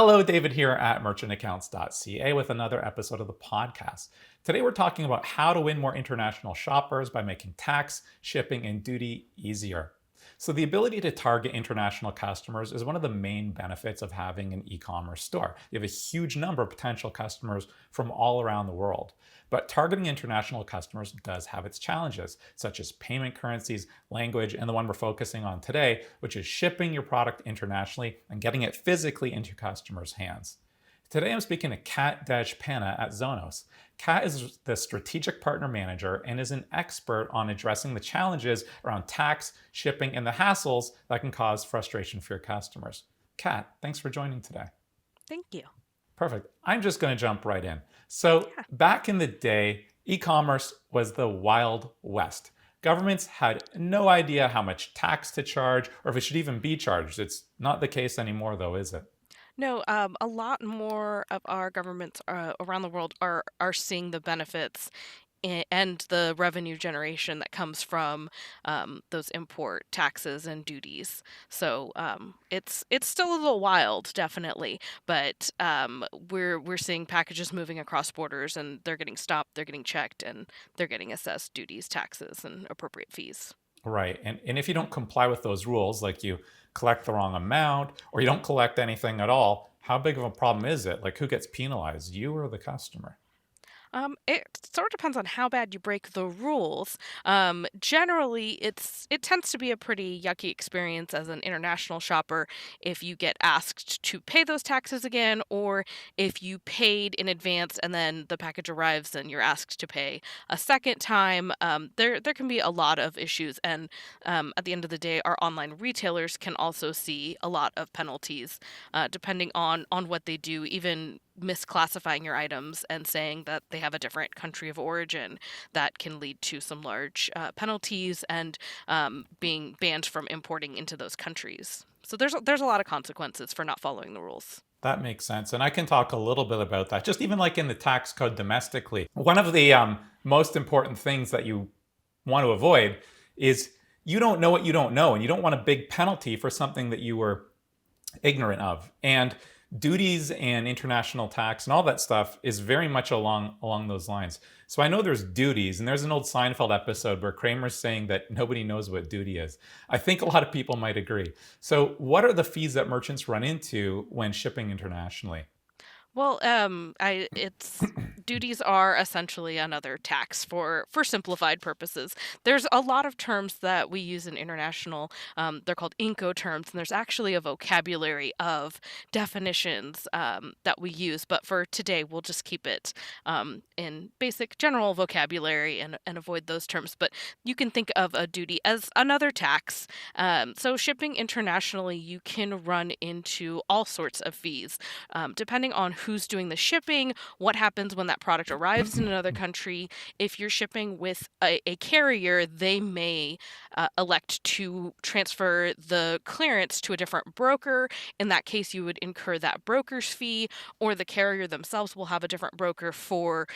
Hello, David here at merchantaccounts.ca with another episode of the podcast. Today we're talking about how to win more international shoppers by making tax, shipping, and duty easier. So, the ability to target international customers is one of the main benefits of having an e commerce store. You have a huge number of potential customers from all around the world. But targeting international customers does have its challenges, such as payment currencies, language, and the one we're focusing on today, which is shipping your product internationally and getting it physically into customers' hands. Today I'm speaking to Kat Dej-Panah at Zonos. Kat is the strategic partner manager and is an expert on addressing the challenges around tax, shipping, and the hassles that can cause frustration for your customers. Kat, thanks for joining today. Thank you. Perfect. I'm just going to jump right in. So, Yeah. back in the day, e commerce was the Wild West. Governments had no idea how much tax to charge or if it should even be charged. It's not the case anymore, though, is it? No, a lot more of our governments around the world are seeing the benefits and the revenue generation that comes from those import taxes and duties. So it's still a little wild, definitely, but we're seeing packages moving across borders, and they're getting stopped, they're getting checked, and they're getting assessed duties, taxes, and appropriate fees. Right. And if you don't comply with those rules, like you collect the wrong amount or you don't collect anything at all, how big of a problem is it? Like, who gets penalized, you or the customer? It sort of depends on how bad you break the rules. Generally, it tends to be a pretty yucky experience as an international shopper if you get asked to pay those taxes again, or if you paid in advance and then the package arrives and you're asked to pay a second time. There can be a lot of issues, and at the end of the day, our online retailers can also see a lot of penalties, depending on what they do, even misclassifying your items and saying that they have a different country of origin that can lead to some large penalties and being banned from importing into those countries. So there's a lot of consequences for not following the rules. That makes sense. And I can talk a little bit about that. Just even like in the tax code domestically, one of the most important things that you want to avoid is you don't know what you don't know, and you don't want a big penalty for something that you were ignorant of. And duties and international tax and all that stuff is very much along those lines. So I know there's duties, and there's an old Seinfeld episode where Kramer's saying that nobody knows what duty is. I think a lot of people might agree. So what are the fees that merchants run into when shipping internationally? Well, I it's duties are essentially another tax for simplified purposes. There's a lot of terms that we use in international. They're called Incoterms, and there's actually a vocabulary of definitions that we use. But for today, we'll just keep it in basic general vocabulary and avoid those terms. But you can think of a duty as another tax. So shipping internationally, you can run into all sorts of fees depending on who's doing the shipping, what happens when that product arrives in another country. If you're shipping with a carrier, they may elect to transfer the clearance to a different broker. In that case, you would incur that broker's fee, or the carrier themselves will have a different broker for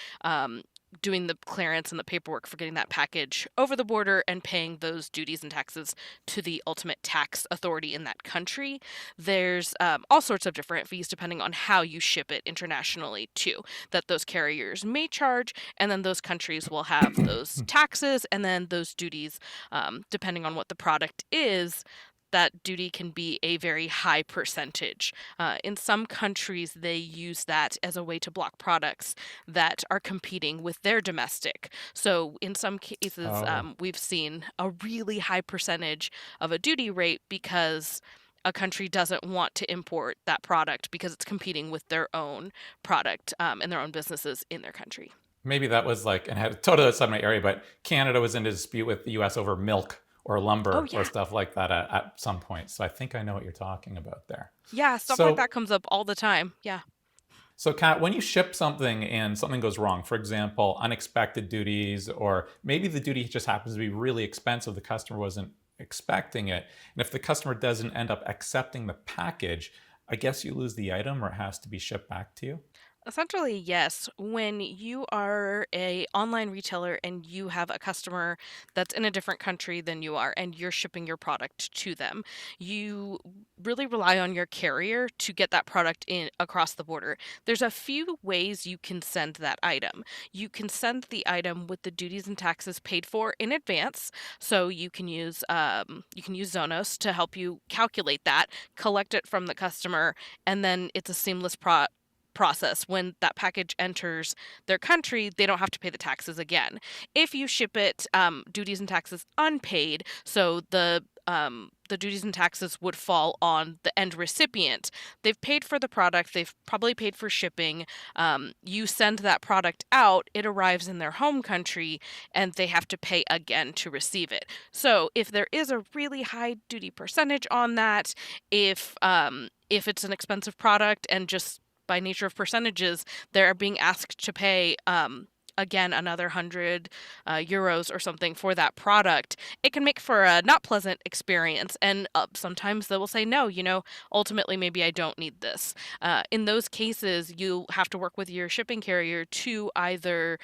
doing the clearance and the paperwork for getting that package over the border and paying those duties and taxes to the ultimate tax authority in that country. There's all sorts of different fees depending on how you ship it internationally, too, that those carriers may charge, and then those countries will have those taxes and then those duties, depending on what the product is. That duty can be a very high percentage. In some countries, they use that as a way to block products that are competing with their domestic. So, in some cases, Oh, we've seen a really high percentage of a duty rate because a country doesn't want to import that product because it's competing with their own product and their own businesses in their country. maybe that was like, and had totally outside my area, but Canada was in a dispute with the US over milk or Oh, lumber or yeah. stuff like that at some point. So I think I know what you're talking about there. Yeah, stuff like So that comes up all the time. Yeah. So, Kat, when you ship something and something goes wrong, for example, unexpected duties, or maybe the duty just happens to be really expensive, the customer wasn't expecting it. And if the customer doesn't end up accepting the package, I guess you lose the item or it has to be shipped back to you. Essentially, yes. When you are a online retailer and you have a customer that's in a different country than you are and you're shipping your product to them, you really rely on your carrier to get that product in across the border. There's a few ways you can send that item. You can send the item with the duties and taxes paid for in advance. So you can use Zonos to help you calculate that, collect it from the customer, and then it's a seamless process. When that package enters their country, they don't have to pay the taxes again. If you ship it duties and taxes unpaid, so the duties and taxes would fall on the end recipient. They've paid for the product, they've probably paid for shipping. You send that product out, it arrives in their home country, and they have to pay again to receive it. So if there is a really high duty percentage on that, if it's an expensive product and just by nature of percentages, they're being asked to pay again another 100 euros or something for that product. It can make for a not pleasant experience, and sometimes they will say no. Ultimately maybe I don't need this. In those cases, you have to work with your shipping carrier to either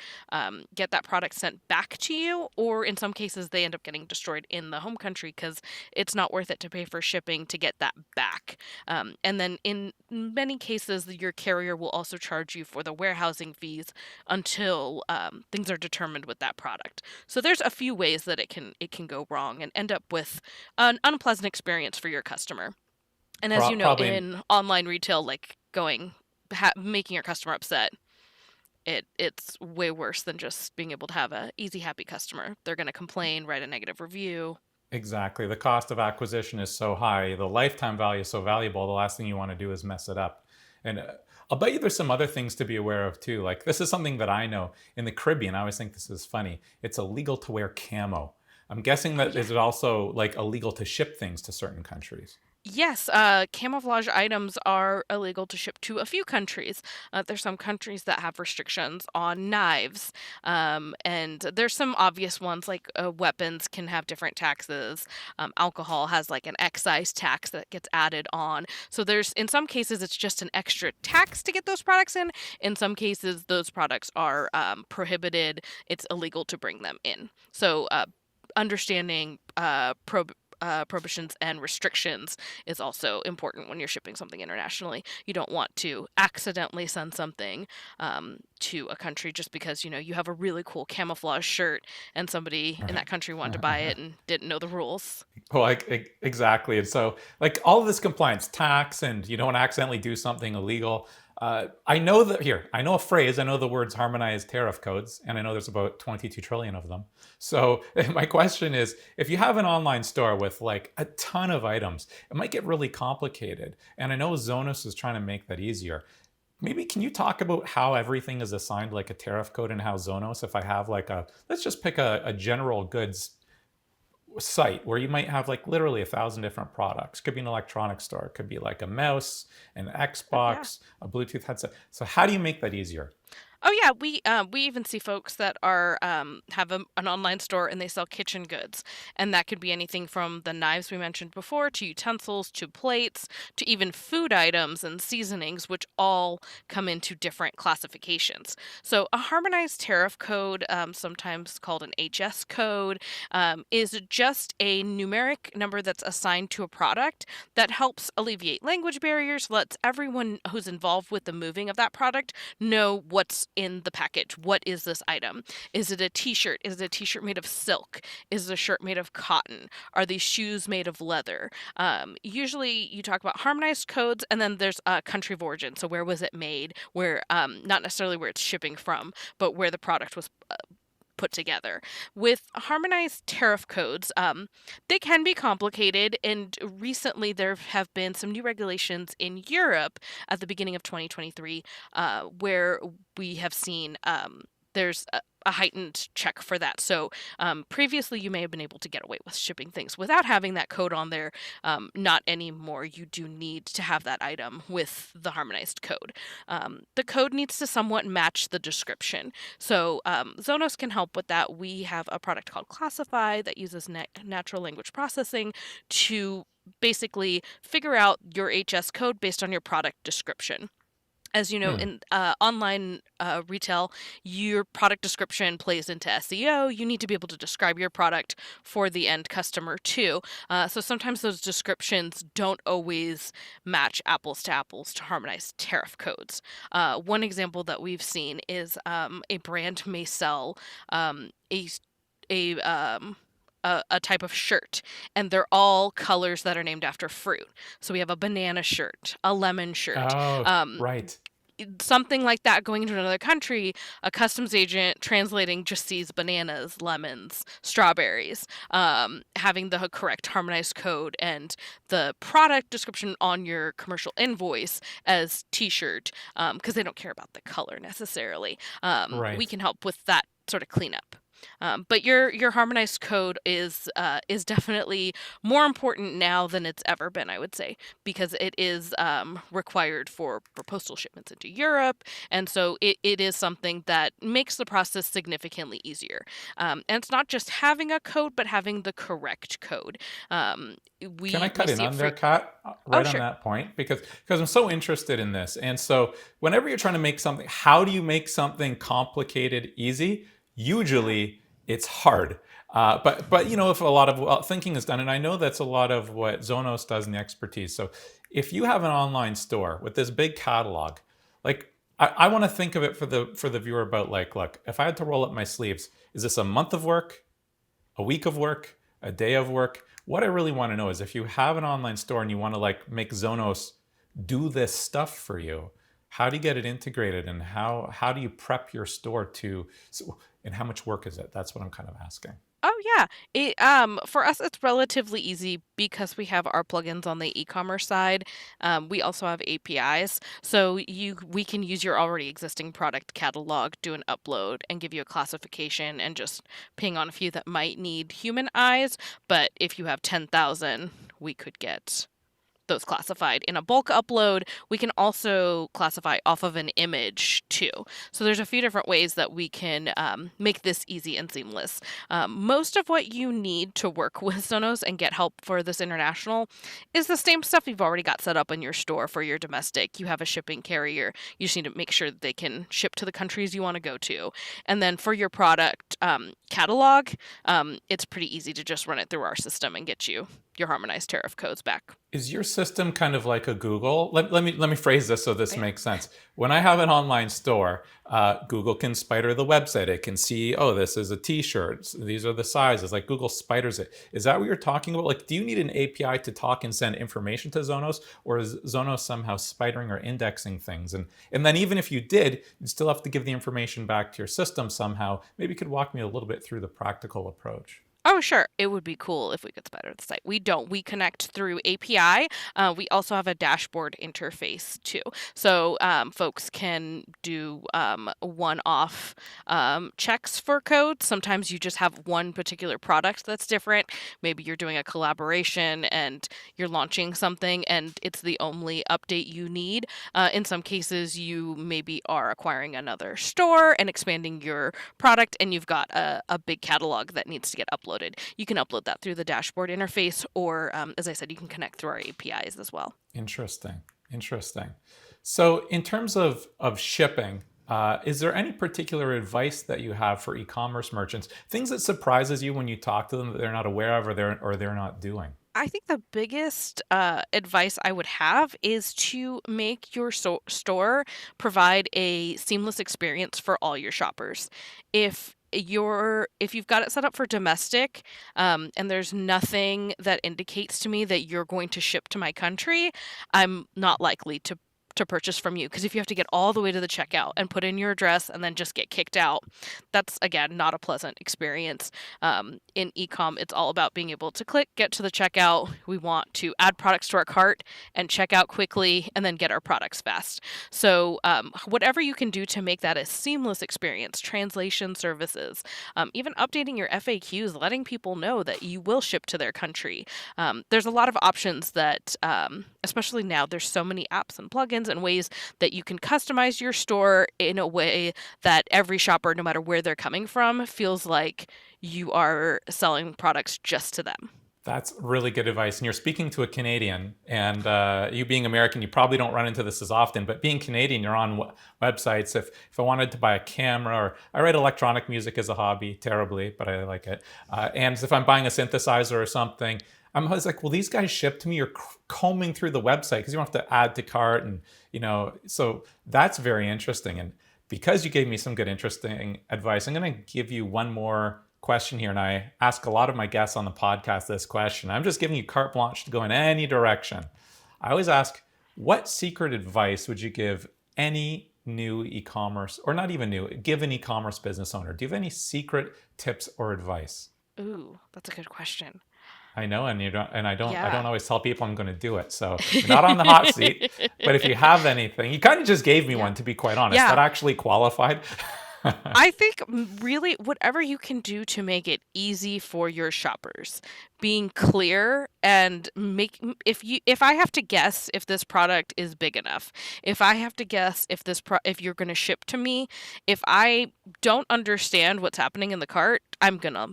get that product sent back to you, or in some cases they end up getting destroyed in the home country because it's not worth it to pay for shipping to get that back. And then in many cases, your carrier will also charge you for the warehousing fees until things are determined with that product. So there's a few ways that it can go wrong and end up with an unpleasant experience for your customer. And as you know, Probably. in online retail, like making your customer upset, it's way worse than just being able to have a easy, happy customer. They're going to complain, write a negative review. Exactly. The cost of acquisition is so high. The lifetime value is so valuable. The last thing you want to do is mess it up. And I'll bet you there's some other things to be aware of too. Like this is something that I know in the Caribbean. I always think this is funny. It's illegal to wear camo. I'm guessing Oh that yeah. is it also like illegal to ship things to certain countries. Yes, camouflage items are illegal to ship to a few countries. There's some countries that have restrictions on knives, and there's some obvious ones like weapons can have different taxes. Alcohol has like an excise tax that gets added on. So there's in some cases it's just an extra tax to get those products in. In some cases, those products are prohibited. It's illegal to bring them in. So understanding prohibitions and restrictions is also important when you're shipping something internationally. You don't want to accidentally send something to a country just because you have a really cool camouflage shirt and somebody in Right. that country wanted to buy it and didn't know the rules. Well, exactly. And so, like all of this compliance, tax, and you don't want to accidentally do something illegal. I know that here, I know a phrase, I know the words harmonized tariff codes, and I know there's about 22 trillion of them. So, my question is if you have an online store with like a ton of items, it might get really complicated. And I know Zonos is trying to make that easier. Maybe can you talk about how everything is assigned like a tariff code and how Zonos, if I have like let's just pick a general goods site where you might have like literally 1,000 different products. Could be an electronics store. It could be like a mouse, an Oh yeah. Xbox, a Bluetooth headset. So how do you make that easier? Oh yeah, we even see folks that are have an online store and they sell kitchen goods, and that could be anything from the knives we mentioned before to utensils to plates to even food items and seasonings, which all come into different classifications. So a harmonized tariff code, sometimes called an HS code, is just a numeric number that's assigned to a product that helps alleviate language barriers, lets everyone who's involved with the moving of that product know what's in the package. What is this item? Is it a t-shirt? Is it a t-shirt made of silk? Is it a shirt made of cotton? Are these shoes made of leather? Usually you talk about harmonized codes and then there's a country of origin. So where was it made? Where, not necessarily where it's shipping from, but where the product was put together. With harmonized tariff codes, they can be complicated, and recently there have been some new regulations in Europe at the beginning of 2023 where we have seen there's a heightened check for that. So previously, you may have been able to get away with shipping things without having that code on there. Not anymore. You do need to have that item with the harmonized code. The code needs to somewhat match the description. So Zonos can help with that. We have a product called Classify that uses natural language processing to basically figure out your HS code based on your product description. As you know, Hmm. in online retail, your product description plays into SEO. You need to be able to describe your product for the end customer too. So sometimes those descriptions don't always match apples to apples to harmonize tariff codes. One example that we've seen is a brand may sell um, a s- a type of shirt, and they're all colors that are named after fruit. So we have a banana shirt, a lemon shirt. Oh, Um, right. Something like that going into another country, a customs agent translating just sees bananas, lemons, strawberries, having the correct harmonized code and the product description on your commercial invoice as t-shirt, because they don't care about the color necessarily. We Right. can help with that sort of cleanup. But your harmonized code is definitely more important now than it's ever been, I would say, because it is required for postal shipments into Europe. And so it is something that makes the process significantly easier. And it's not just having a code, but having the correct code. Um, Can I we cut in see it on for. there, Kat? Oh, Right on sure. that point, because I'm so interested in this. And so, whenever you're trying to make something, how do you make something complicated easy? Usually, it's hard. But if a lot of thinking is done, and I know that's a lot of what Zonos does in the expertise. So, if you have an online store with this big catalog, like I want to think of it for the viewer about like, look, if I had to roll up my sleeves, is this a month of work? A week of work, a day of work? What I really want to know is if you have an online store and you want to like make Zonos do this stuff for you, how do you get it integrated and how do you prep your store and how much work is it? That's what I'm kind of asking. Oh yeah. For us it's relatively easy because we have our plugins on the e-commerce side. We also have APIs. So we can use your already existing product catalog, do an upload and give you a classification and just ping on a few that might need human eyes, but if you have 10,000, we could get those classified in a bulk upload. We can also classify off of an image too. So there's a few different ways that we can make this easy and seamless. Most of what you need to work with Sonos and get help for this international is the same stuff you've already got set up in your store for your domestic. You have a shipping carrier. You just need to make sure that they can ship to the countries you want to go to. And then for your product catalog, it's pretty easy to just run it through our system and get you your harmonized tariff codes back. Is your system kind of like a Google? Let me phrase this so Oh, this yeah. makes sense. When I have an online store, Google can spider the website. It can see, oh, this is a T-shirt. These are the sizes. Like Google spiders it. Is that what you're talking about? Like, do you need an API to talk and send information to Zonos, or is Zonos somehow spidering or indexing things? And then even if you did, you still have to give the information back to your system somehow. Maybe you could walk me a little bit through the practical approach. Oh, sure. It would be cool if we could spider the site. We don't. We connect through API. We also have a dashboard interface too. So folks can do one-off checks for code. Sometimes you just have one particular product that's different. Maybe you're doing a collaboration and you're launching something and it's the only update you need. In some cases, you maybe are acquiring another store and expanding your product, and you've got a big catalog that needs to get uploaded. You can upload that through the dashboard interface, or as I said, you can connect through our APIs as well. Interesting. Interesting. So, in terms of shipping, is there any particular advice that you have for e-commerce merchants? Things that surprises you when you talk to them that they're not aware of or they're not doing? I think the biggest advice I would have is to make your store provide a seamless experience for all your shoppers. If you've got it set up for domestic, and there's nothing that indicates to me that you're going to ship to my country, I'm not likely to purchase from you, because if you have to get all the way to the checkout and put in your address and then just get kicked out, that's again not a pleasant experience. In ecom, it's all about being able to click, get to the checkout. We want to add products to our cart and check out quickly and then get our products fast. So, whatever you can do to make that a seamless experience, translation services, even updating your FAQs, letting people know that you will ship to their country. There's a lot of options that, especially now, there's so many apps and plugins and ways that you can customize your store in a way that every shopper, no matter where they're coming from, feels like you are selling products just to them. That's really good advice. And you're speaking to a Canadian, and you being American, you probably don't run into this as often. But being Canadian, you're on websites. If I wanted to buy a camera, or I write electronic music as a hobby, terribly, but I like it. And if I'm buying a synthesizer or something, I'm always like, well, these guys ship to me. You're combing through the website because you don't have to add to cart, and so that's very interesting. And because you gave me some good, interesting advice, I'm going to give you one more question here, and I ask a lot of my guests on the podcast this question. I'm just giving you carte blanche to go in any direction. I always ask, what secret advice would you give any new e-commerce, or not even new, give an e-commerce business owner? Do you have any secret tips or advice? Ooh, that's a good question. I know, and I don't Yeah. always tell people I'm going to do it. So you're not on the hot seat. But if you have anything, you kind of just gave me Yeah. one, to be quite honest. Yeah. That actually qualified. I think really whatever you can do to make it easy for your shoppers, being clear and if I have to guess if this product is big enough, if I have to guess if you're going to ship to me, if I don't understand what's happening in the cart, I'm going to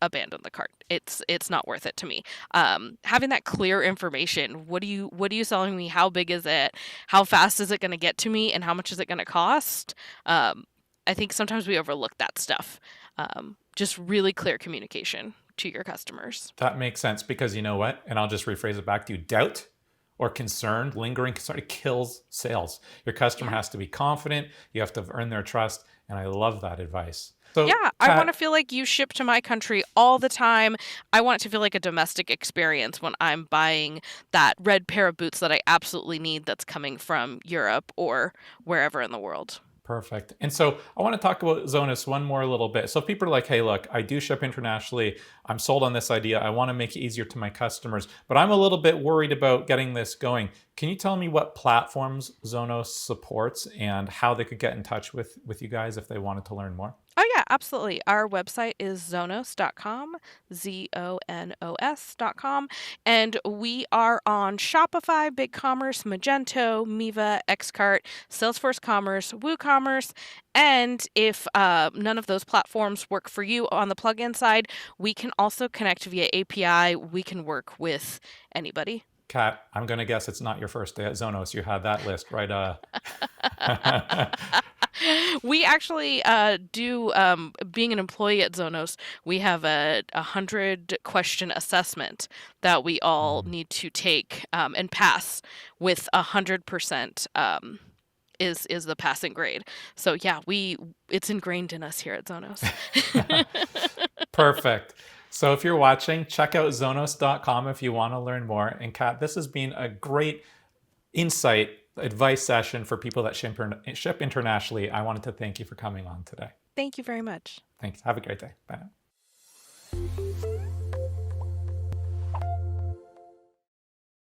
abandon the cart. It's not worth it to me. Having that clear information, what are you selling me? How big is it? How fast is it going to get to me? And how much is it going to cost? I think sometimes we overlook that stuff. Just really clear communication to your customers. That makes sense, because you know what? And I'll just rephrase it back to you. Doubt or concern, lingering concern, it kills sales. Your customer Yeah. has to be confident. You have to earn their trust. And I love that advice. So, Yeah, I Kat, want to feel like you ship to my country all the time. I want it to feel like a domestic experience when I'm buying that red pair of boots that I absolutely need that's coming from Europe or wherever in the world. perfect. And so I want to talk about Zonos one more little bit. So if people are like, hey, look, I do ship internationally. I'm sold on this idea. I want to make it easier to my customers, but I'm a little bit worried about getting this going. Can you tell me what platforms Zonos supports and how they could get in touch with you guys if they wanted to learn more? Oh, yeah, absolutely. Our website is zonos.com, zonos.com, and we are on Shopify, BigCommerce, Magento, Miva, Xcart, Salesforce Commerce, WooCommerce, and if none of those platforms work for you on the plugin side, we can also connect via API. We can work with anybody. Kat, I'm going to guess it's not your first day at Zonos. You had that list, right? We actually do, being an employee at Zonos, we have a 100-question assessment that we all need to take and pass with 100% is the passing grade. So yeah, it's ingrained in us here at Zonos. Perfect. So if you're watching, check out zonos.com if you want to learn more. And Kat, this has been a great insight advice session for people that ship internationally. I wanted to thank you for coming on today. Thank you very much. Thanks. Have a great day. Bye now.